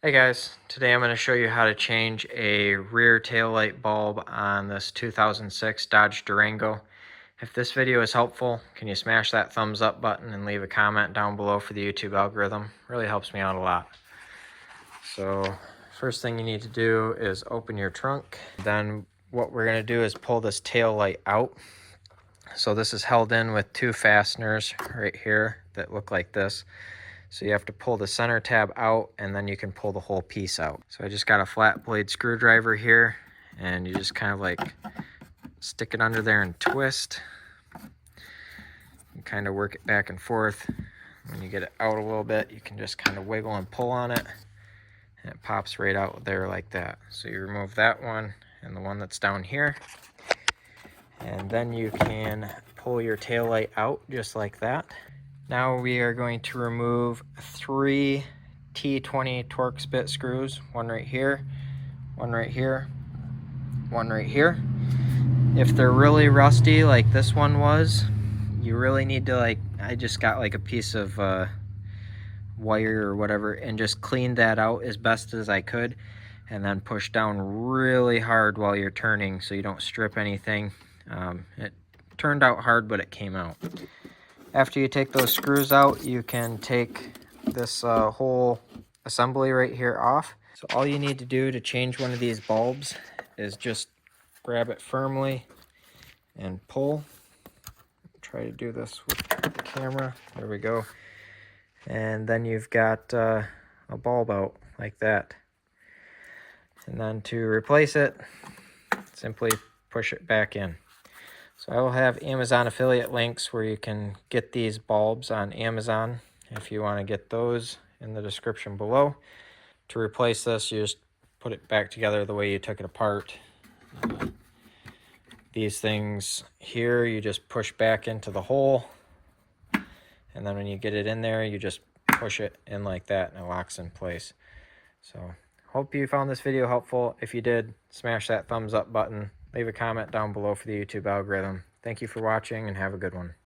Hey guys, today I'm going to show you how to change a rear taillight bulb on this 2006 Dodge Durango. If this video is helpful, can you smash that thumbs up button and leave a comment down below for the YouTube algorithm? Really helps me out a lot. So first thing you need to do is open your trunk. Then what we're going to do is pull this tail light out. So this is held in with two fasteners right here that look like this. So you have to pull the center tab out and then you can pull the whole piece out. So I just got a flat blade screwdriver here and you just kind of like stick it under there and twist. And kind of work it back and forth. When you get it out a little bit, you can just kind of wiggle and pull on it and it pops right out there like that. So you remove that one and the one that's down here. And then you can pull your tail light out just like that. Now we are going to remove 3 T20 Torx bit screws, one right here, one right here, one right here. If they're really rusty like this one was, you really need to I just got like a piece of wire or whatever and just cleaned that out as best as I could and then push down really hard while you're turning so you don't strip anything. It turned out hard, but it came out. After you take those screws out, you can take this whole assembly right here off. So all you need to do to change one of these bulbs is just grab it firmly and pull. Try to do this with the camera. There we go. And then you've got a bulb out like that. And then to replace it, simply push it back in. So I will have Amazon affiliate links where you can get these bulbs on Amazon if you want to get those in the description below. To replace this, you just put it back together the way you took it apart. These things here, you just push back into the hole. And then when you get it in there, you just push it in like that and it locks in place. So hope you found this video helpful. If you did, smash that thumbs up button. Leave a comment down below for the YouTube algorithm. Thank you for watching and have a good one.